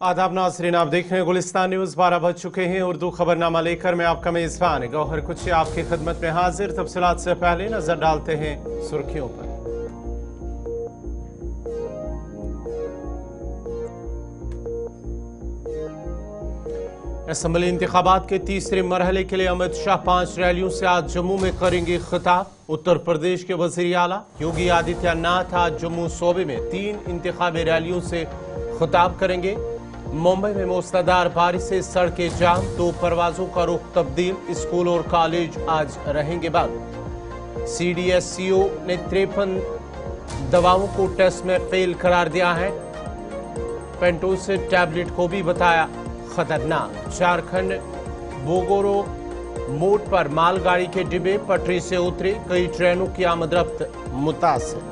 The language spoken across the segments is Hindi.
आदाब नाज़रीन, आप देख रहे हैं गुलिस्तान न्यूज़। 12 बज चुके हैं। उर्दू खबरनामा लेकर मैं आपका मेज़बान गौहर कुछ आपकी खिदमत में हाजिर। तफसीलात से पहले नजर डालते हैं सुर्खियों पर। असम्बली इंतखाबात के तीसरे मरहले के लिए अमित शाह 5 रैलियों से आज जम्मू में करेंगे खिताब। उत्तर प्रदेश के वज़ीर आला योगी आदित्यनाथ आज जम्मू सूबे में 3 इंतखाबी रैलियों से खिताब करेंगे। मुंबई में मूसलाधार बारिश से सड़कें जाम, 2 परवाजों का रुख तब्दील। स्कूल और कॉलेज आज रहेंगे बंद। CDSCO ने 53 दवाओं को टेस्ट में फेल करार दिया है। पेंटोसिड टैबलेट को भी बताया खतरनाक। झारखंड बोगोरो मोड़ पर मालगाड़ी के डिब्बे पटरी से उतरे, कई ट्रेनों की आमदरफ्त मुतासिर।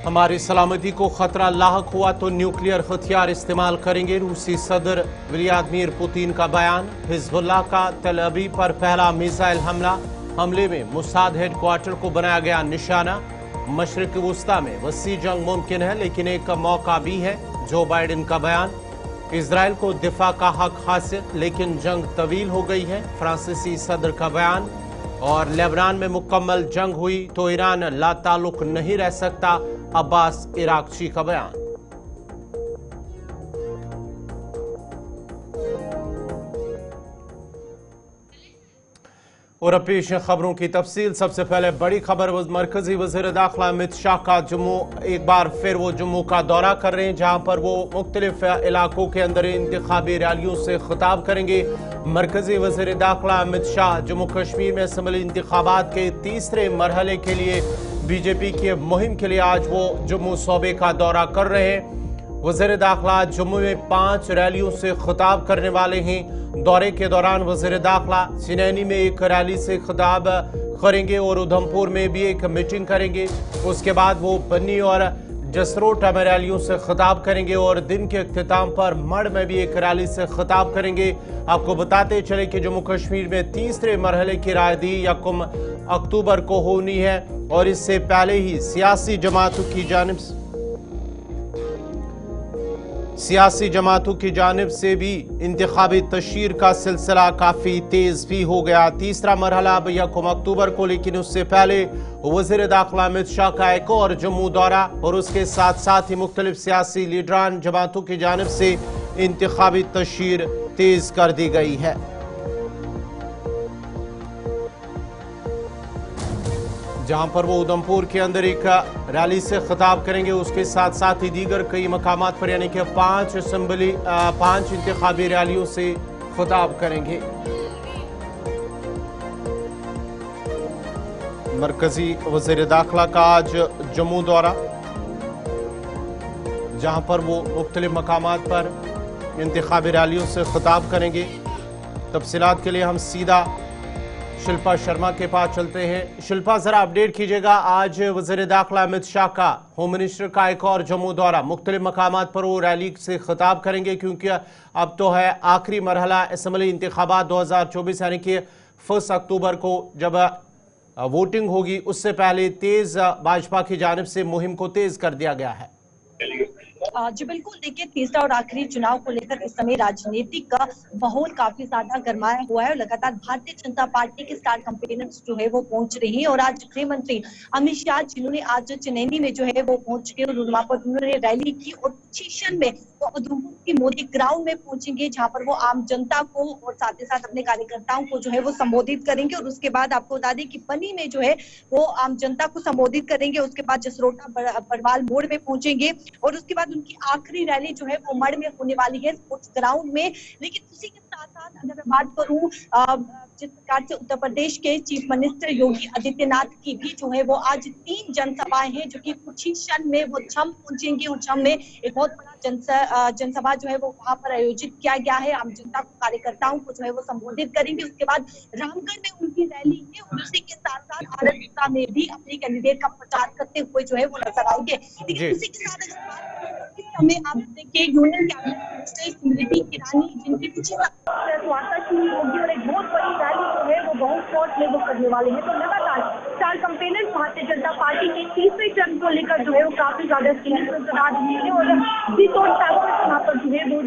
हमारी सलामती को खतरा लाहक हुआ तो न्यूक्लियर हथियार इस्तेमाल करेंगे, रूसी सदर व्लादिमीर पुतिन का बयान। हिजबुल्लाह का तेल अवीव पर पहला मिसाइल हमले में मुसाद हेडक्वार्टर को बनाया गया निशाना। मशरिक वुस्ता में वसी जंग मुमकिन है लेकिन एक मौका भी है, जो बाइडेन का बयान। इजराइल को दिफा का हक हासिल लेकिन जंग तवील हो गई है, फ्रांसीसी सदर का बयान। और लेबनान में मुकम्मल जंग हुई तो ईरान लाताल्लुक नहीं रह सकता, अब्बास इराक्ची का बयान। और अब पेश खबरों की तफसील। सबसे पहले बड़ी खबर, मरकजी वज़ीर दाखिला अमित शाह का जम्मू, एक बार फिर वो जम्मू का दौरा कर रहे हैं, जहां पर वो मुख्तलिफ इलाकों के अंदर इंतखाबी रैलियों से खिताब करेंगे। मरकजी वज़ीर दाखिला अमित शाह जम्मू कश्मीर में असम्बली इंतखाबात के तीसरे मरहले के लिए BJP की मुहिम के लिए आज वो जम्मू सूबे का दौरा कर रहे हैं। वज़ीर दाखिला जम्मू में 5 रैलियों से खिताब करने वाले हैं। दौरे के दौरान वज़ीर दाखिला सिनैनी में एक रैली से खिताब करेंगे और उधमपुर में भी एक मीटिंग करेंगे। उसके बाद वो बन्नी और जसरोटा में रैलियों से खिताब करेंगे और दिन के इख्तिताम पर मढ़ में भी एक रैली से खिताब करेंगे। आपको बताते चले कि जम्मू कश्मीर में तीसरे मरहले की रायदी 1 अक्टूबर को होनी है और इससे पहले ही सियासी जमातों की जानिब से भी इंतखाबी तशहीर का सिलसिला काफी तेज भी हो गया। तीसरा मरहला अब 1 अक्टूबर को, लेकिन उससे पहले वज़ीर दाखिला अमित शाह का एक और जम्मू दौरा और उसके साथ साथ ही मुख्तलिफ सियासी लीडरान जमातों की जानिब से इंतखाबी तशहीर तेज कर दी गई है। जहां पर वो उधमपुर के अंदर एक रैली से खिताब करेंगे, उसके साथ साथ ही दीगर कई मकामात पर यानी कि 5 इंतखाबी रैलियों से खिताब करेंगे। मरकजी वज़ीर दाखिला का आज जम्मू दौरा, जहां पर वो मुख्तलिफ मकामात पर इंतखाबी रैलियों से खिताब करेंगे। तफसीलात के लिए हम सीधा शिल्पा शर्मा के पास चलते हैं। शिल्पा, जरा अपडेट कीजिएगा, आज वज़ीर दाखिला अमित शाह का होम मिनिस्टर का एक और जम्मू दौरा, मुख्तलिफ मकामात पर वो रैली से खिताब करेंगे, क्योंकि अब तो है आखिरी मरहला असम्बली इंतखाबात 2024 यानी कि 1 अक्टूबर को जब वोटिंग होगी, उससे पहले तेज भाजपा की जानिब से मुहिम को तेज कर दिया गया है। जी बिल्कुल, देखिए तीसरा और आखिरी चुनाव को लेकर इस समय राजनीतिक का माहौल काफी ज्यादा गरमाया हुआ है और लगातार भारतीय जनता पार्टी के स्टार कैंपेनर्स जो है वो पहुंच रही हैं। और आज गृह मंत्री अमित शाह, जिन्होंने आज चनैनी में जो है वो पहुंच के और वहां पर उन्होंने रैली की और पोजीशन में वो उधमपुर की मोदी ग्राउंड में पहुंचेंगे, जहां पर वो आम जनता को और साथ ही साथ अपने कार्यकर्ताओं को जो है वो संबोधित करेंगे। और उसके बाद आपको बता दें कि बनी में जो है वो आम जनता को संबोधित करेंगे। उसके बाद जसरोटा बरवाल मोड़ में पहुंचेंगे और उसके बाद उनकी आखिरी रैली जो है वो मढ़ में होने वाली है, स्पोर्ट्स ग्राउंड में। लेकिन उसी के साथ साथ अगर मैं बात करूं, जिस प्रकार से उत्तर प्रदेश के चीफ मिनिस्टर योगी आदित्यनाथ की भी जो है वो आज 3 जनसभाएं हैं, जो कि कुछ ही क्षण में वो छम पहुंचेंगी और छम में एक बहुत बड़ा जनसभा जो है वो वहां पर आयोजित किया गया है। आम जनता को, कार्यकर्ताओं को जो है वो संबोधित करेंगे। उसके बाद रामगढ़ में उनकी रैली है और उसी के साथ साथ आरक्षिता में भी अपने कैंडिडेट का प्रचार करते हुए जो है वो नजर आएंगे। लेकिन उसी के साथ इस समय आप देखिए union cabinet minister Smriti Irani, जिनकी कुछ स्वागत होगी और एक बहुत बड़ी रैली जो है वो बहुत शॉर्ट में वो करने वाले हैं। तो लगातार star campaigner Bharatiya Janata party के तीसरे टर्म को लेकर जो है वो काफी ज्यादा सीरियस नजर आ रही है और जीत और ताकत यहाँ पर जो है वो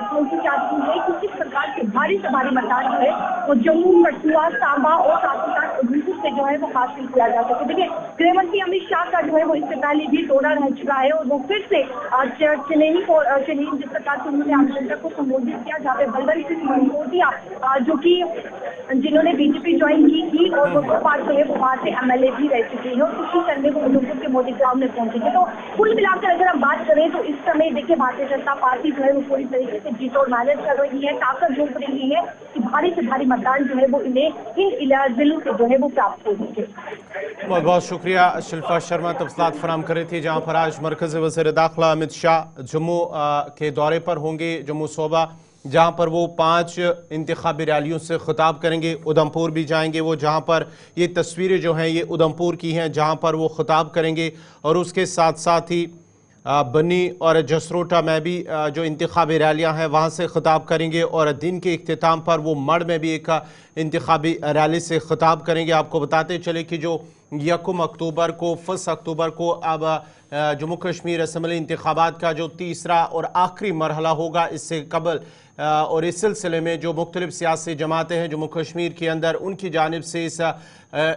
पहुंची जा रही है, क्योंकि सरकार के भारी से भारी मतदान जो है वो जम्मू, कठुआ, सांबा और साथ ही साथ उधमपुर से जो है वो हासिल किया जा सके। देखिए, गृहमंत्री अमित शाह का जो है वो इससे पहले भी दौरा रह चुका है और वो फिर से चेन्नई जिस प्रकार से उन्होंने आमजनता को संबोधित किया, जहाँ पे बलवंत सिंह मनकोटिया जो कि जिन्होंने बीजेपी ज्वाइन की थी और वो बात जो है वो वहाँ से एमएलए भी रह चुकी है और इसी चलने को उधमपुर के मोदी ग्राउंड में पहुंचेंगे। तो कुल मिलाकर अगर हम बात करें तो इस समय देखिए भारतीय जनता पार्टी जो है वो पूरी तरीके से जीत और मैनेज कर रही है, ताकत झोंक रही है कि भारी से भारी मतदान जो है वो इन्हें इन जिलों से जो है वो प्राप्त हो सके। बहुत बहुत शुक्रिया शिल्पा शर्मा, तफसीलात फराम कर रही थी। जहाँ पर आज मरकज़ी वज़ीर दाखिला अमित शाह जम्मू के दौरे पर होंगे, जम्मू सूबा, जहाँ पर वो 5 इंतखाबी रैलियों से खिताब करेंगे। उधमपुर भी जाएंगे वो, जहाँ पर ये तस्वीरें जो हैं ये उधमपुर की हैं, जहाँ पर वो खिताब करेंगे। और उसके साथ साथ ही बन्नी और जसरोटा में भी जो इंतखाबी रैलियाँ हैं वहाँ से खिताब करेंगे और दिन के इख्तिताम पर वो मड़ में भी एक इंतखाबी रैली से खिताब करेंगे। आपको बताते चले कि जो 1 अक्टूबर को 1 अक्टूबर को अब जम्मू कश्मीर असम्बली इंतखाबात का जो तीसरा और आखिरी मरहला होगा, इससे कबल और इस सिलसिले में जो मुख्तलिफ सियासी जमातें हैं जम्मू कश्मीर के अंदर, उनकी जानिब से इस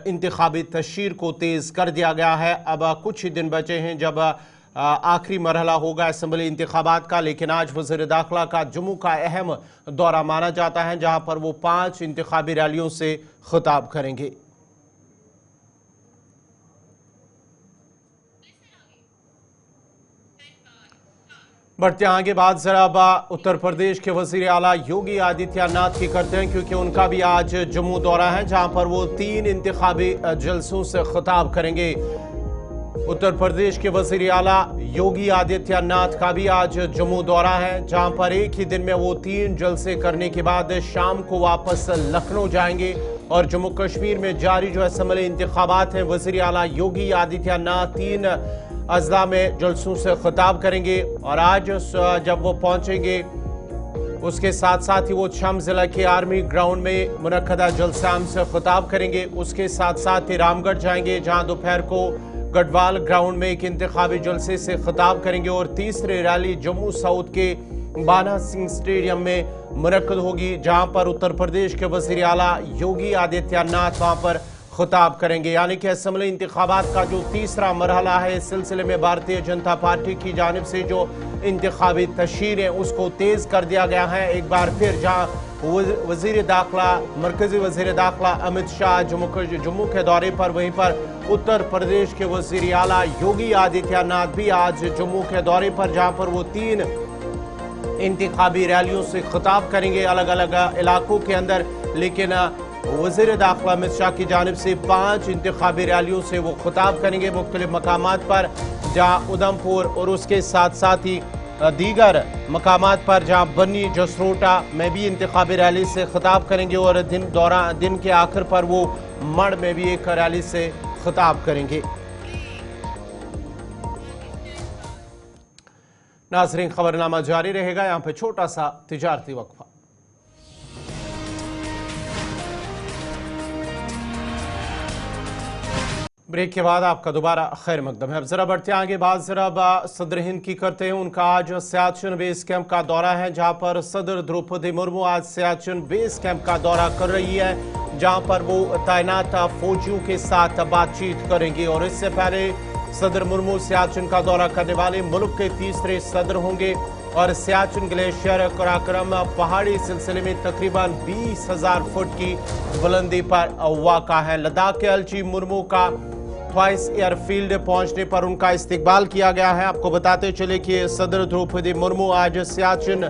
इंतखाबी तशहीर को तेज़ कर दिया गया है। अब कुछ ही दिन बचे हैं जब आखिरी मरहला होगा असम्बली इंतखाबात का, लेकिन आज वज़ीर दाखिला का जम्मू का अहम दौरा माना जाता है, जहाँ पर वो 5 इंतखाबी रैलियों से खिताब करेंगे। बढ़ते आगे बात जरा उत्तर प्रदेश के वजीर आला योगी आदित्यनाथ की करते हैं, क्योंकि उनका भी आज जम्मू दौरा है, जहां पर वो 3 इंतखाबी जलसों से खिताब करेंगे। उत्तर प्रदेश के वजीर आला योगी आदित्यनाथ का भी आज जम्मू दौरा है, जहां पर एक ही दिन में वो 3 जलसे करने के बाद शाम को वापस लखनऊ जाएंगे और जम्मू कश्मीर में जारी जो असम्बली इंतखाबात हैं, वजीर आला योगी आदित्यनाथ 3 अजला में जलसों से खिताब करेंगे। और आज जब वो पहुंचेंगे उसके साथ साथ ही वो छम जिला के आर्मी ग्राउंड में मुनक्कदा जलसाम से खिताब करेंगे। उसके साथ साथ ही रामगढ़ जाएंगे, जहां दोपहर को गढ़वाल ग्राउंड में एक इंतखाबी जलसे से खिताब करेंगे और तीसरी रैली जम्मू साउथ के बाना सिंह स्टेडियम में मुनक्कद होगी, जहां पर उत्तर प्रदेश के वज़ीर आला योगी आदित्यनाथ वहां पर खिताब करेंगे। यानी कि असम्बली इंतखाबात का जो तीसरा मरहला है, इस सिलसिले में भारतीय जनता पार्टी की जानिब से जो इंतखाबी तशहीर है उसको तेज़ कर दिया गया है। एक बार फिर जहाँ वज़ीर दाखिला, मरकज़ी वज़ीर दाखिला अमित शाह जम्मू के दौरे पर, वहीं पर उत्तर प्रदेश के वज़ीर आला योगी आदित्यनाथ भी आज जम्मू के दौरे पर, जहाँ पर वो 3 इंतखाबी रैलियों से खिताब करेंगे अलग अलग इलाकों के अंदर। लेकिन वज़ीर दाखिला अमित शाह की जानिब से 5 इंतखाबी रैलियों से वो खिताब करेंगे मुख्तलिफ मकामात पर, जहाँ उधमपुर और उसके साथ साथ ही दीगर मकामात पर, जहाँ बन्नी जसरोटा में भी इंतखाबी रैली से खिताब करेंगे और दिन के आखिर पर वो मड़ में भी एक रैली से खिताब करेंगे। नाज़रीन, खबरनामा जारी रहेगा, यहाँ पे छोटा सा तिजारती वक्फा। ब्रेक के बाद आपका दोबारा खैर मकदम है। अब जरा बढ़ते आगे, बात जरा सदर हिंद की करते हैं। उनका आज सियाचिन बेस कैंप का दौरा है, जहां पर सदर द्रौपदी मुर्मू आज सियाचिन बेस कैंप का दौरा कर रही है, जहां पर वो तैनात फौजियों के साथ बातचीत करेंगी। और इससे पहले सदर मुर्मू सियाचिन का दौरा करने वाले मुल्क के तीसरे सदर होंगे। और सियाचिन ग्लेशियर कराक्रम पहाड़ी सिलसिले में तकरीबन 20,000 फुट की बुलंदी पर वाक़ा है। लद्दाख के अलची मुर्मू का ट्वाइस एयरफील्ड पहुंचने पर उनका इस्तकबाल किया गया है। आपको बताते चले कि सदर द्रौपदी मुर्मू आज सियाचिन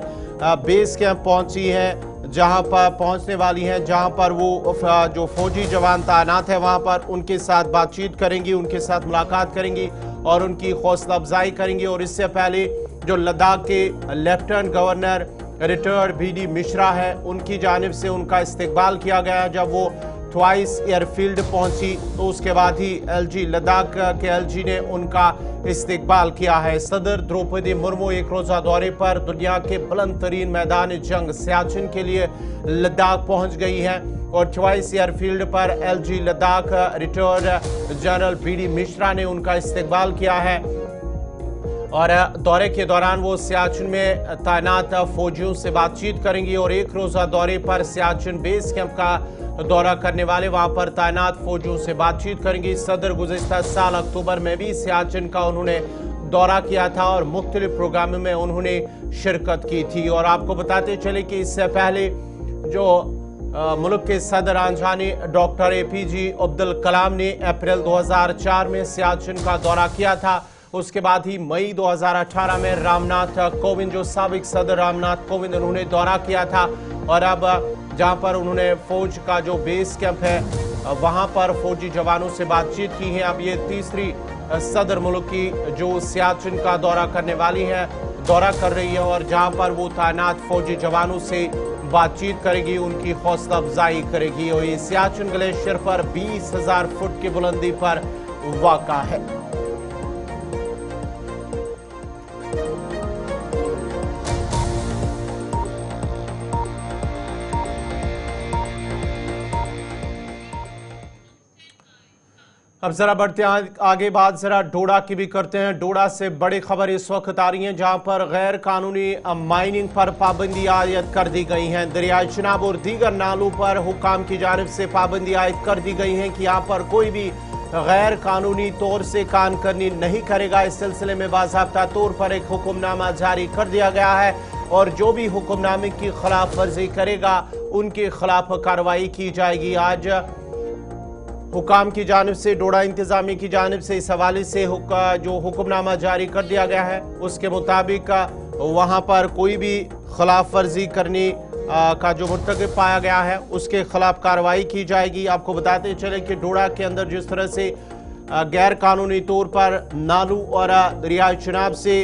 बेस कैंप पहुंची हैं, जहां पर पहुंचने वाली हैं, जहां पर वो जो फौजी जवान तैनात है वहां पर उनके साथ बातचीत करेंगी, उनके साथ मुलाकात करेंगी और उनकी हौसला अफजाई करेंगी। और इससे पहले जो लद्दाख के lieutenant governor retired BD Mishra है, उनकी जानिब से उनका इस्तकबाल किया गया, जब वो ट्वाइस एयरफील्ड पहुंची तो उसके बाद ही एलजी लद्दाख के एलजी ने उनका इस्तकबाल किया है। सदर द्रौपदी मुर्मू एक रोजा दौरे पर दुनिया के बुलंद तरीन मैदान जंग सियाचिन के लिए लद्दाख पहुंच गई है और ट्वाइस एयरफील्ड पर LG Ladakh retired general BD Mishra ने उनका इस्तकबाल किया है और दौरे के दौरान वो सियाचिन में तैनात फौजियों से बातचीत करेंगी और एक रोजा दौरे पर सियाचिन बेस कैंप का दौरा करने वाले वहां पर तैनात फौजियों से बातचीत करेंगी। सदर गुज़िश्ता साल अक्टूबर में भी सियाचिन का उन्होंने दौरा किया था और मुख्तलिफ प्रोग्रामों में उन्होंने शिरकत की थी। और आपको बताते चले कि इससे पहले जो मुल्क के सदर आंजानी डॉक्टर APJ अब्दुल कलाम ने अप्रैल 2004 में सियाचिन का दौरा किया था। उसके बाद ही मई 2018 में रामनाथ कोविंद, जो साबिक सदर रामनाथ कोविंद, उन्होंने दौरा किया था और अब जहां पर उन्होंने फौज का जो बेस कैंप है वहां पर फौजी जवानों से बातचीत की है। अब ये तीसरी सदर मुल्क की जो सियाचिन का दौरा करने वाली है, दौरा कर रही है और जहां पर वो तैनात फौजी जवानों से बातचीत करेगी, उनकी हौसला अफजाई करेगी। और ये सियाचिन ग्लेशियर पर 20,000 फुट की बुलंदी पर वाक़ा है। अब जरा बढ़ते हैं आगे, बात जरा डोडा की भी करते हैं। डोडा से बड़ी खबर इस वक्त आ रही है जहां पर गैर कानूनी माइनिंग पर पाबंदी आयद कर दी गई है। दरियाई चिनाब और दीगर नालों पर हुकाम की जानिब से पाबंदी आयद कर दी गई है कि यहाँ पर कोई भी गैर कानूनी तौर से कान करनी नहीं करेगा। इस सिलसिले में बाज़ाब्ता तौर पर एक हुक्मनामा जारी कर दिया गया है और जो भी हुक्मनामे की खिलाफ वर्जी करेगा उनके खिलाफ कार्रवाई की जाएगी। आज हुकाम की जानिब से, डोडा इंतजामी की जानिब से इस हवाले से जो हुक्मनामा जारी कर दिया गया है उसके मुताबिक वहां पर कोई भी खिलाफ वर्जी करने का जो मुर्तकिब पाया गया है उसके खिलाफ कार्रवाई की जाएगी। आपको बताते चले कि डोडा के अंदर जिस तरह से गैर कानूनी तौर पर नालू और दरियाई चिनाब से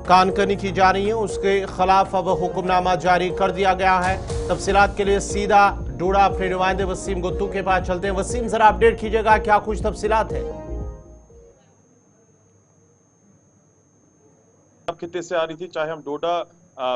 कानकनी की जा रही है उसके खिलाफ अब हुक्मनामा जारी कर दिया गया है। तफसीलात के लिए सीधा डोडा अपने नुमाइंदे वसीम गुत्तू के पास चलते हैं। वसीम, जरा अपडेट कीजिएगा, क्या कुछ तफसीलात है? खित्ते से आ रही थी, चाहे हम डोडा,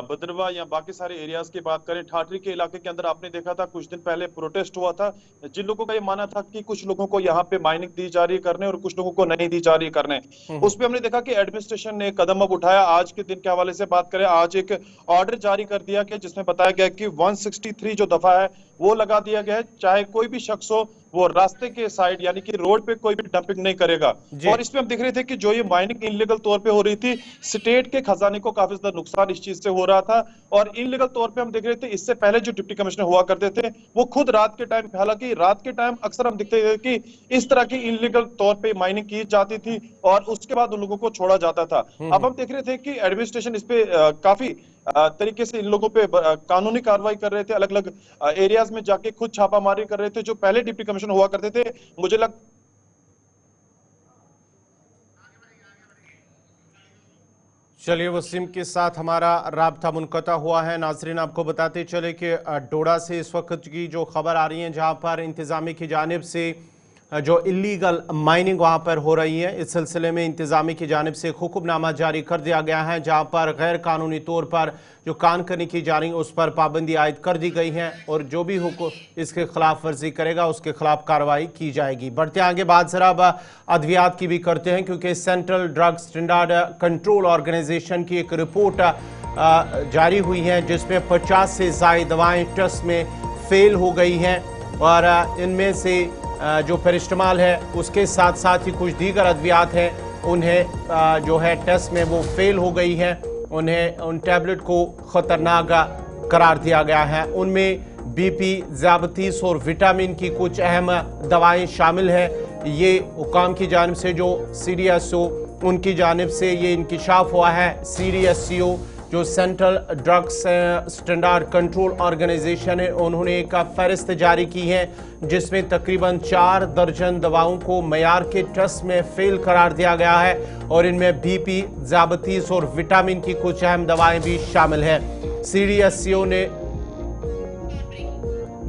भद्रवा या बाकी सारे एरियाज की बात करें। ठाठरी के इलाके के अंदर आपने देखा था कुछ दिन पहले प्रोटेस्ट हुआ था, जिन लोगों का ये माना था कि कुछ लोगों को यहाँ पे माइनिंग दी जा रही करने और कुछ लोगों को नहीं दी जा रही करने। उस पे हमने देखा कि एडमिनिस्ट्रेशन ने कदम अब उठाया। आज के दिन के हवाले से बात करें, आज एक ऑर्डर जारी कर दिया गया जिसमें बताया गया कि 163 जो दफा है वो लगा दिया गया है, चाहे कोई भी शख्स हो वो रास्ते के साइड यानी कि रोड पे कोई भी डंपिंग नहीं करेगा। और इसमें हम देख रहे थे कि जो ये माइनिंग इनलीगल तौर पे हो रही थी, स्टेट के खजाने को काफी ज्यादा नुकसान इस चीज से हो रहा था। और इनलीगल तौर पे हम देख रहे थे, इससे पहले जो डिप्टी कमिश्नर हुआ करते थे वो खुद रात के टाइम, हालांकि रात के टाइम अक्सर हम देखते थे कि इस तरह की इनलीगल तौर पे माइनिंग की जाती थी और उसके बाद उन लोगों को छोड़ा जाता था। अब हम देख रहे थे कि एडमिनिस्ट्रेशन इस पे काफी तरीके से इन लोगों पे कानूनी कार्रवाई कर रहे थे, अलग अलग एरियाज में जाके खुद छापामारी कर रहे थे। जो पहले डिप्टी कमिश्नर हुआ करते थे, मुझे चलिए, वसीम के साथ हमारा राब्ता मुनक़ता हुआ है। नाजरीन, आपको बताते चले कि डोडा से इस वक्त की जो खबर आ रही है जहां पर इंतजामी की जानिब से जो इलीगल माइनिंग वहां पर हो रही है, इस सिलसिले में इंतजामी की जानिब से हुक्मनामा जारी कर दिया गया है जहां पर गैर कानूनी तौर पर जो कानकनी की जा रही है उस पर पाबंदी आयद कर दी गई है और जो भी इसके खिलाफ वर्जी करेगा उसके खिलाफ कार्रवाई की जाएगी। बढ़ते आगे, बात जरा अब अद्वियात की भी करते हैं क्योंकि central drug standard control organisation की एक रिपोर्ट जारी हुई है जिसमें 50 से ज़ायद दवाएं टेस्ट में फेल हो गई हैं और इनमें से जो पेरिस्टमाल है उसके साथ साथ ही कुछ दीगर अद्वियात हैं उन्हें जो है टेस्ट में वो फेल हो गई है। उन्हें उन टैबलेट को ख़तरनाक करार दिया गया है। उनमें BP, ज़ियाबतीस और विटामिन की कुछ अहम दवाएं शामिल हैं। ये हुकाम की जानिब से जो CDSO उनकी जानिब से ये इंकिशाफ हुआ है। CDSCO जो central drugs standard control organisation है, उन्होंने एक फहरिस्त जारी की है जिसमें तकरीबन 4 दर्जन दवाओं को मयार के टेस्ट में फेल करार दिया गया है और इनमें BP, ज़ियाबतीस और विटामिन की कुछ अहम दवाएं भी शामिल हैं। CDSCO ने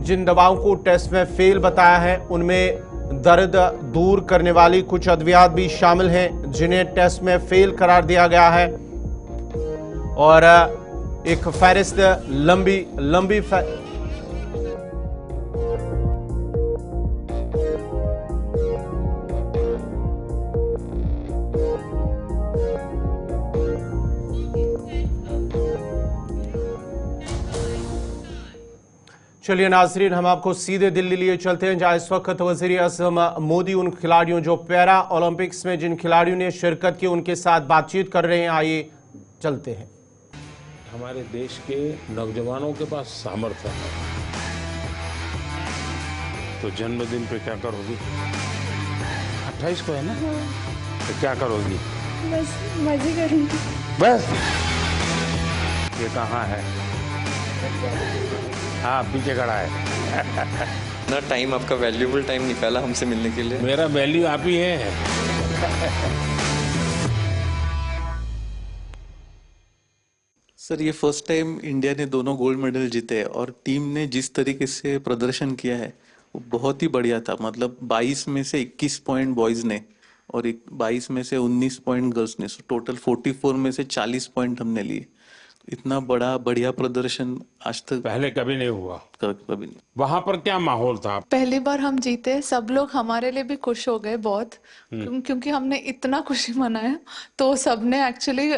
जिन दवाओं को टेस्ट में फेल बताया है उनमें दर्द दूर करने वाली कुछ अद्वियात भी शामिल हैं जिन्हें टेस्ट में फेल करार दिया गया है। और एक फहरिस्त लंबी चलिए नाजरीन, हम आपको सीधे दिल्ली लिए चलते हैं जहां इस वक्त वजीर आज़म मोदी उन खिलाड़ियों जो पैरा ओलंपिक्स में जिन खिलाड़ियों ने शिरकत की उनके साथ बातचीत कर रहे हैं। आइए चलते हैं। हमारे देश के नौजवानों के पास सामर्थ्य है, तो जन्मदिन पे क्या करोगी? 28 को है ना, तो क्या करोगी? बस मजे करूंगी। बस ये कहाँ है? हाँ, पीछे खड़ा है। ना टाइम, आपका वैल्यूबल टाइम निकाला हमसे मिलने के लिए। मेरा वैल्यू आप ही है। सर, ये फर्स्ट टाइम इंडिया ने दोनों गोल्ड मेडल जीते और टीम ने जिस तरीके से प्रदर्शन किया है वो बहुत ही बढ़िया था। मतलब 22 में से 21 पॉइंट बॉयज ने और 22 में से 19 पॉइंट गर्ल्स ने, सो टोटल 44 में से 40 पॉइंट हमने लिए। इतना बढ़िया प्रदर्शन आज तक पहले कभी नहीं हुआ, कभी नहीं। वहां पर क्या माहौल था? पहली बार हम जीते, सब लोग हमारे लिए भी खुश हो गए बहुत, क्योंकि हमने इतना खुशी मनाया। तो सबने एक्चुअली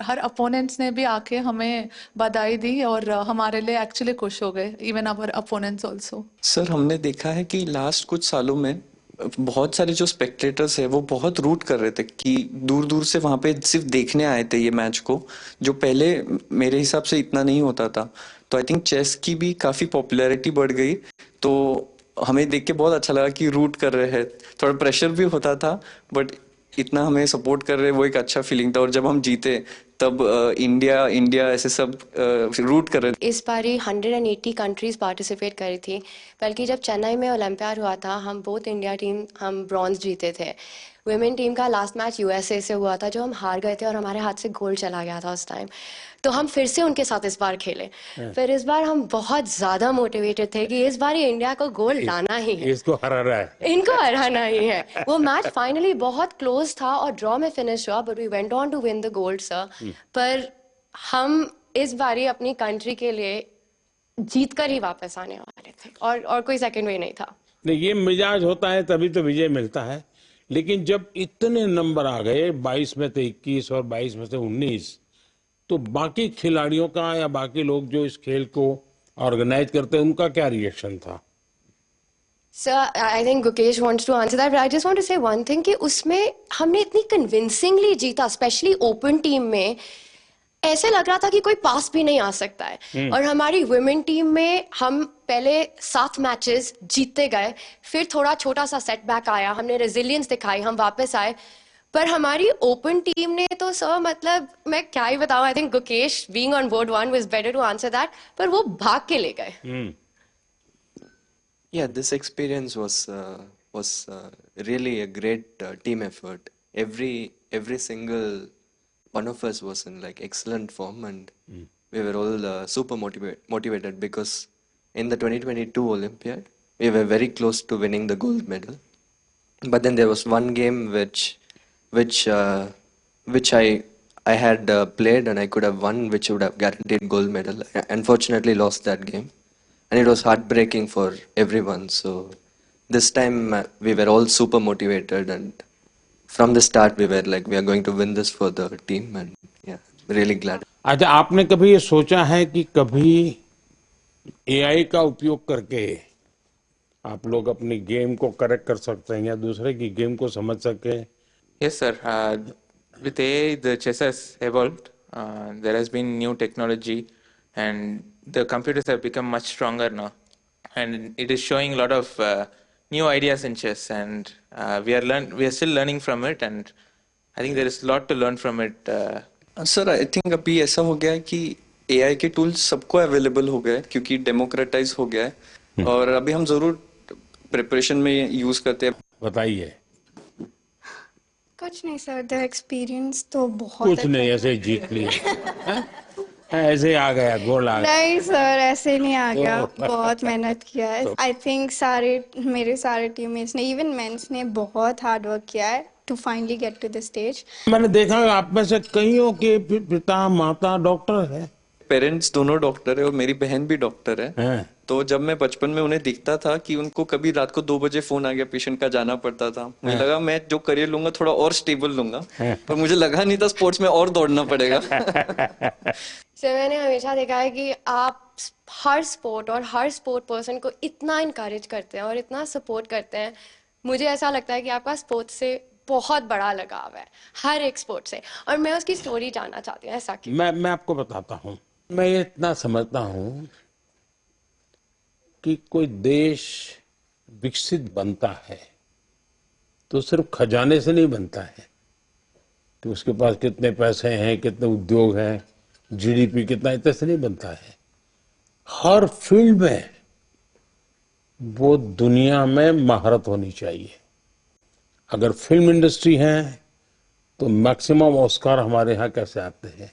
हर अपोनेंट्स ने भी आके हमें बधाई दी और हमारे लिए एक्चुअली खुश हो गए, even our opponents also. Sir, हमने देखा है कि लास्ट कुछ सालों में बहुत सारे जो स्पेक्टेटर्स है वो बहुत रूट कर रहे थे कि दूर दूर से वहां पे सिर्फ देखने आए थे ये मैच को, जो पहले मेरे हिसाब से इतना नहीं होता था। तो आई थिंक चेस की भी काफी पॉपुलैरिटी बढ़ गई, तो हमें देख के बहुत अच्छा लगा कि रूट कर रहे हैं। थोड़ा प्रेशर भी होता था, बट इतना हमें सपोर्ट कर रहे, वो एक अच्छा फीलिंग था। और जब हम जीते तब इंडिया ऐसे सब रूट कर रहे थे। इस बारी 180 कंट्रीज पार्टिसिपेट करी थी, बल्कि जब चेन्नई में ओलंपियाड हुआ था हम बोथ इंडिया टीम हम ब्रॉन्ज जीते थे। वुमेन टीम का लास्ट मैच यूएसए से हुआ था जो हम हार गए थे और हमारे हाथ से गोल्ड चला गया था उस टाइम। तो हम फिर से उनके साथ इस बार खेले। फिर इस बार हम बहुत ज्यादा मोटिवेटेड थे कि इस बार इंडिया को गोल्ड लाना ही है, इसको हराना है, इनको हराना ही है। वो मैच फाइनली बहुत क्लोज था और ड्रॉ में फिनिश हुआ, but we went on to win the gold sir. पर हम इस बारी अपनी कंट्री के लिए जीत कर ही वापस आने वाले थे और कोई सेकंड वे नहीं था। नहीं, ये मिजाज होता है तभी तो विजय मिलता है। लेकिन जब इतने नंबर आ गए, 22 में से 21 और 22 में से 19, तो बाकी खिलाड़ियों का या बाकी लोग जो इस खेल को ऑर्गेनाइज करते हैं उनका क्या रिएक्शन था? Sir, I think Gukesh wants to answer that, but I just want to say one thing कि उसमें हमने इतनी कन्विंसिंगली जीता, स्पेशली ओपन टीम में ऐसे लग रहा था कि कोई पास भी नहीं आ सकता है। और हमारी वुमेन टीम में हम पहले 7 मैचेस जीतते गए, फिर थोड़ा छोटा सा सेटबैक आया, हमने रेजिलियंस दिखाई, हम वापस आए। पर हमारी ओपन टीम ने तो सर, मतलब मैं क्या ही बताऊं, I think Gukesh being on board 1 was better to answer that, पर वो भाग के ले गए। Yeah, this experience was really a great team effort. Every single one of us was in like excellent form, and we were all super motivated because in the 2022 Olympiad we were very close to winning the gold medal. But then there was one game which I had played and I could have won, which would have guaranteed gold medal. I unfortunately lost that game. And it was heartbreaking for everyone. So this time we were all super motivated, and from the start we were like, we are going to win this for the team, and yeah, really glad. अच्छा, आपने कभी ये सोचा है कि कभी एआई का उपयोग करके आप लोग अपनी गेम को करेक्ट कर सकते हैं या दूसरे की गेम को समझ सके? Yes, sir. With AI, the chess has evolved. There has been new technology, and the computers have become much stronger now. And it is showing a lot of new ideas in chess, and we are still learning from it. And I think there is a lot to learn from it. Sir, I think अभी ऐसा हो गया है कि AI के टूल्स सबको अवेलेबल हो गए क्योंकि डेमोक्रेटाइज हो गया है, और अभी हम जरूर प्रिपरेशन में यूज करते हैं। बताइए। कुछ नहीं सर, द एक्सपीरियंस तो बहुत कुछ नहीं, ऐसे ही जीत लिए। ऐसे ही आ गया, गोल आ गया। नहीं सर, ऐसे नहीं आ गया, तो- बहुत मेहनत किया है। आई थिंक मेरे सारे टीममेट्स ने, इवन मेंस ने बहुत हार्ड वर्क किया है to finally get to the stage. मैंने देखा आप में से कईयों के पिता माता डॉक्टर है। पेरेंट्स दोनों डॉक्टर है और मेरी बहन भी डॉक्टर है। हैं? तो जब मैं बचपन में उन्हें दिखता था कि उनको कभी रात को 2 बजे फोन आ गया पेशेंट का, जाना पड़ता था, मुझे लगा मैं जो करियर लूंगा थोड़ा और स्टेबल लूंगा, पर मुझे लगा नहीं था स्पोर्ट्स में और दौड़ना पड़ेगा। सर मैंने हमेशा देखा है कि आप हर स्पोर्ट और हर स्पोर्ट पर्सन को इतना इनकरेज करते हैं और इतना सपोर्ट करते हैं। मुझे ऐसा लगता है कि आपका स्पोर्ट्स से बहुत बड़ा लगाव है, हर एक स्पोर्ट से, और मैं उसकी स्टोरी जानना चाहती हूँ। ऐसा क्यों? मैं आपको बताता हूँ। मैं ये इतना समझता हूँ कि कोई देश विकसित बनता है तो सिर्फ खजाने से नहीं बनता है कि उसके पास कितने पैसे हैं, कितने उद्योग हैं, जीडीपी कितना, इतने से नहीं बनता है। हर फील्ड में वो दुनिया में महारत होनी चाहिए। अगर फिल्म इंडस्ट्री है तो मैक्सिमम ऑस्कार हमारे यहाँ कैसे आते हैं।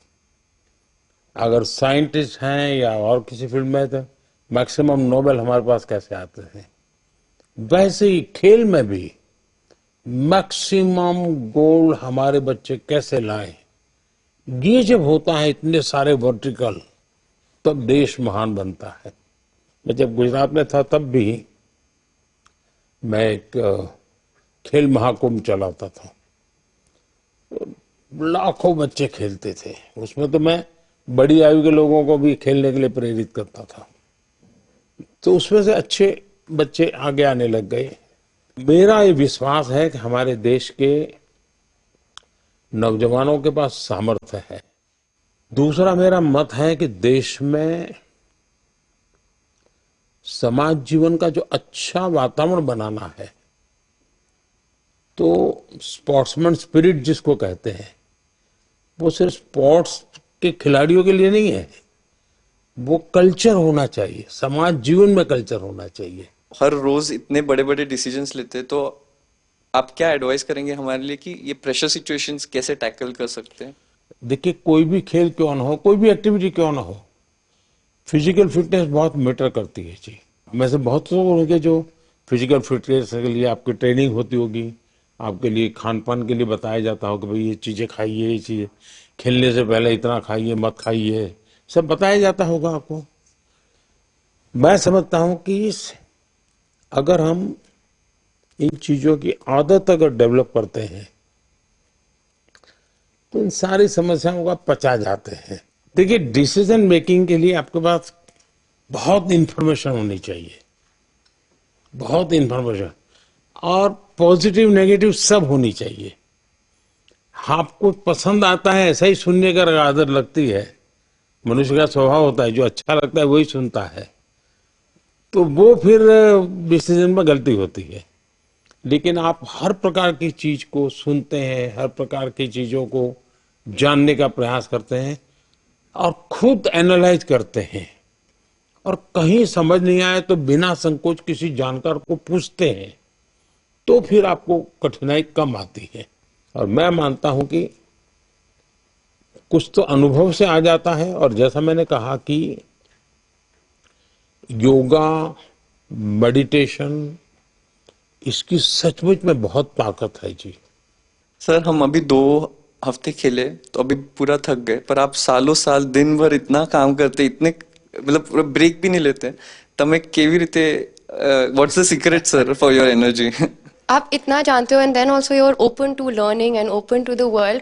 अगर साइंटिस्ट हैं या और किसी फील्ड में तो मैक्सिमम नोबेल हमारे पास कैसे आते हैं। वैसे ही खेल में भी मैक्सिमम गोल्ड हमारे बच्चे कैसे लाएं। ये जब होता है इतने सारे वर्टिकल, तब देश महान बनता है। मैं जब गुजरात में था तब भी मैं एक खेल महाकुंभ चलाता था। लाखों बच्चे खेलते थे उसमें, तो मैं बड़ी आयु के लोगों को भी खेलने के लिए प्रेरित करता था। तो उसमें से अच्छे बच्चे आगे आने लग गए। मेरा ये विश्वास है कि हमारे देश के नौजवानों के पास सामर्थ्य है। दूसरा मेरा मत है कि देश में समाज जीवन का जो अच्छा वातावरण बनाना है, तो स्पोर्ट्समैन स्पिरिट जिसको कहते हैं, वो सिर्फ स्पोर्ट्स के खिलाड़ियों के लिए नहीं है, वो कल्चर होना चाहिए, समाज जीवन में कल्चर होना चाहिए। हर रोज इतने बड़े बड़े डिसीजंस लेते हैं, तो आप क्या एडवाइस करेंगे हमारे लिए कि ये प्रेशर सिचुएशंस कैसे टैकल कर सकते हैं? देखिए, कोई भी खेल क्यों ना हो, कोई भी एक्टिविटी क्यों ना हो, फिजिकल फिटनेस बहुत मैटर करती है जी। में से बहुत लोग होंगे जो फिजिकल फिटनेस के लिए आपकी ट्रेनिंग होती होगी, आपके लिए खान पान के लिए बताया जाता होगा, भाई ये चीज़ें खाइए, ये चीज़ें खेलने से पहले इतना खाइए, मत खाइए, सब बताया जाता होगा आपको। मैं समझता हूं कि अगर हम इन चीज़ों की आदत अगर डेवलप करते हैं तो इन सारी समस्याओं का पचा जाते हैं। देखिए, डिसीजन मेकिंग के लिए आपके पास बहुत इंफॉर्मेशन होनी चाहिए, बहुत इंफॉर्मेशन, और पॉजिटिव नेगेटिव सब होनी चाहिए। आपको पसंद आता है ऐसा ही सुनने का आदत लगती है, मनुष्य का स्वभाव होता है, जो अच्छा लगता है वही सुनता है, तो वो फिर डिसीजन में गलती होती है। लेकिन आप हर प्रकार की चीज को सुनते हैं, हर प्रकार की चीजों को जानने का प्रयास करते हैं और खुद एनालाइज करते हैं, और कहीं समझ नहीं आए तो बिना संकोच किसी जानकार को पूछते हैं, तो फिर आपको कठिनाई कम आती है। और मैं मानता हूं कि कुछ तो अनुभव से आ जाता है, और जैसा मैंने कहा कि योगा, मेडिटेशन, इसकी सचमुच में बहुत ताकत है जी। सर, हम अभी 2 हफ्ते खेले तो अभी पूरा थक गए, पर आप सालों साल दिन भर इतना काम करते, इतने मतलब ब्रेक भी नहीं लेते, तब केवी रीते what's the secret sir for your energy? आप इतना जानते हो, and then also you are open to learning and open to the world,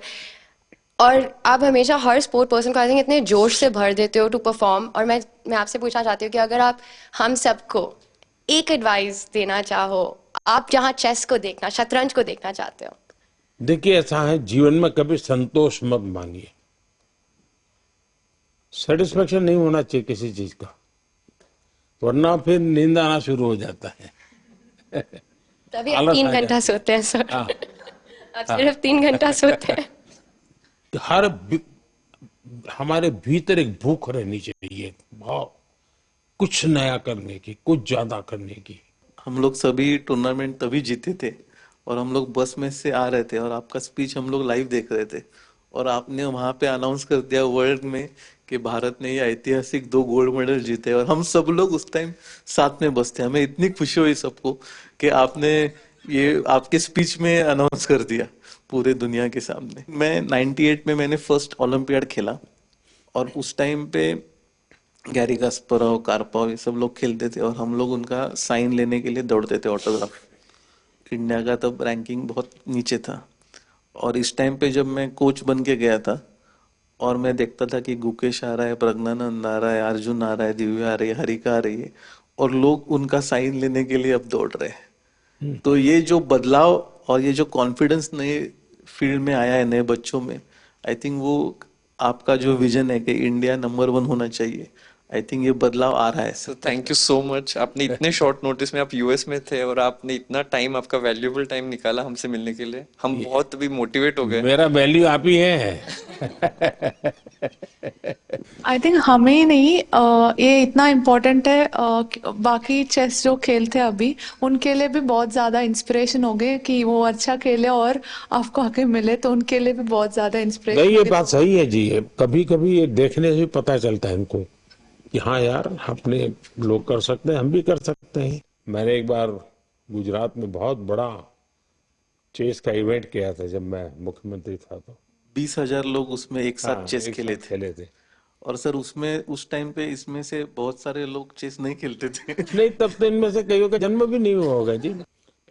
और आप हमेशा हर स्पोर्ट पर्सन को आई थिंक इतने जोश से भर देते हो टू परफॉर्म। और मैं आपसे पूछना चाहती हूँ कि अगर आप हम सबको एक एडवाइस देना चाहो, आप जहाँ चेस को देखना, शतरंज को देखना चाहते हो। देखिए, ऐसा है, जीवन में कभी संतोष मत मांगिए, सेटिस्फेक्शन नहीं होना चाहिए किसी चीज का, वरना फिर नींद आना शुरू हो जाता है। तभी आप 3 घंटा सोते हैं सर। आप सिर्फ 3 घंटा सोते हैं। हमारे भीतर एक भूख रहनी चाहिए, बहुत कुछ नया करने की, कुछ ज्यादा करने की। हम लोग सभी टूर्नामेंट तभी जीते थे, और हम लोग बस में से आ रहे थे और आपका स्पीच हम लोग लाइव देख रहे थे, और आपने वहां पे अनाउंस कर दिया वर्ल्ड में कि भारत ने ये ऐतिहासिक 2 गोल्ड मेडल जीते और हम सब लोग उस टाइम साथ में बसते। हमें इतनी खुशी हुई सबको कि आपने ये आपके स्पीच में अनाउंस कर दिया पूरे दुनिया के सामने। मैं 98 में मैंने फर्स्ट ओलंपियाड खेला और उस टाइम पे गैरी कास्परोव, कार्पोव ये सब लोग खेलते थे और हम लोग उनका साइन लेने के लिए दौड़ते थे, ऑटोग्राफ। इंडिया का तब रैंकिंग बहुत नीचे था और इस टाइम पे जब मैं कोच बन के गया था और मैं देखता था कि गुकेश आ रहा है, प्रज्ञानंद आ रहा है, अर्जुन आ रहा है, दिव्या आ रही है, हरिका आ रही है और लोग उनका साइन लेने के लिए अब दौड़ रहे हैं। तो ये जो बदलाव और ये जो कॉन्फिडेंस नए फील्ड में आया है नए बच्चों में, आई थिंक वो आपका जो विजन है कि इंडिया नंबर 1 होना चाहिए, आई थिंक ये बदलाव आ रहा है। So thank you so much. आपने इतने शॉर्ट नोटिस में, आप यूएस में थे और आपने इतना टाइम, आपका वैल्यूएबल टाइम निकाला हमसे मिलने के लिए। हम बहुत भी मोटिवेट हो गए। मेरा वैल्यू आप ही है। आई थिंक हमें ही नहीं, ये इतना इम्पोर्टेंट है, बाकी चेस जो खेलते हैं अभी उनके लिए भी बहुत ज़्यादा इंस्पिरेशन हो गए कि वो अच्छा खेले और आपको आगे मिले, तो उनके लिए भी बहुत ज़्यादा इंस्पिरेशन। नहीं, ये बात सही है जी। कभी कभी ये देखने से पता चलता है इनको कि हाँ यार, अपने लोग कर सकते हैं, हम भी कर सकते हैं। मैंने एक बार गुजरात में बहुत बड़ा चेस का इवेंट किया था जब मैं मुख्यमंत्री था, तो 20,000 लोग उसमें एक साथ चेस खेले थे। और सर उसमें उस टाइम पे इसमें से बहुत सारे लोग चेस नहीं खेलते थे। नहीं, तब तो इनमें से कईयों का जन्म भी नहीं हुआ होगा जी।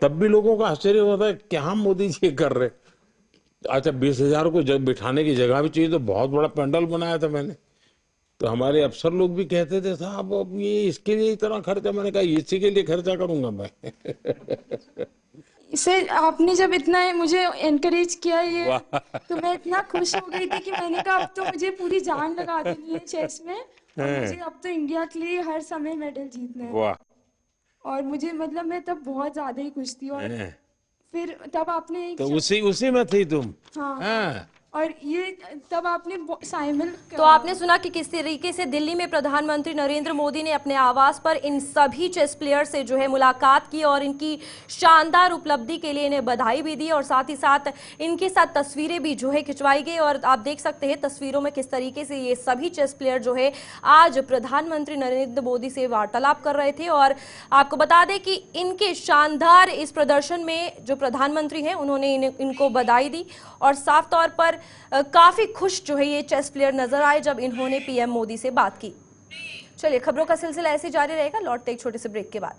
तब भी लोगों का आश्चर्य होता है क्या मोदी जी ये कर रहे। अच्छा, 20,000 को जब बिठाने की जगह भी चाहिए, तो बहुत बड़ा पंडाल बनाया था मैंने। तो हमारे अफसर लोग भी कहते थे साहब अब ये इसके लिए इतना खर्चा। मैंने कहा इसी के लिए खर्चा करूंगा मैं। इसे आपने जब इतना मुझे एनकरेज किया ये, तो मैं इतना खुश हो गई थी कि मैंने कहा अब तो मुझे पूरी जान लगा देनी है चेस में और मुझे अब तो इंडिया के लिए हर समय मेडल जीतने हैं। और मुझे मतलब मैं तब बहुत ज्यादा ही खुश थी। और फिर तब आपने तो उसी में थी तुम। हाँ। और ये तब आपने साइमन, तो आपने सुना कि किस तरीके से दिल्ली में प्रधानमंत्री नरेंद्र मोदी ने अपने आवास पर इन सभी चेस प्लेयर से जो है मुलाकात की और इनकी शानदार उपलब्धि के लिए इन्हें बधाई भी दी और साथ ही साथ इनके साथ तस्वीरें भी जो है खिंचवाई गई। और आप देख सकते हैं तस्वीरों में किस तरीके से ये सभी चेस प्लेयर जो है आज प्रधानमंत्री नरेंद्र मोदी से वार्तालाप कर रहे थे। और आपको बता दें कि इनके शानदार इस प्रदर्शन में जो प्रधानमंत्री हैं उन्होंने इनको बधाई दी और साफ तौर पर काफी खुश जो है ये चेस प्लेयर नजर आए जब इन्होंने पीएम मोदी से बात की। चलिए, खबरों का सिलसिला ऐसे जारी रहेगा, लौटते एक छोटे से ब्रेक के बाद।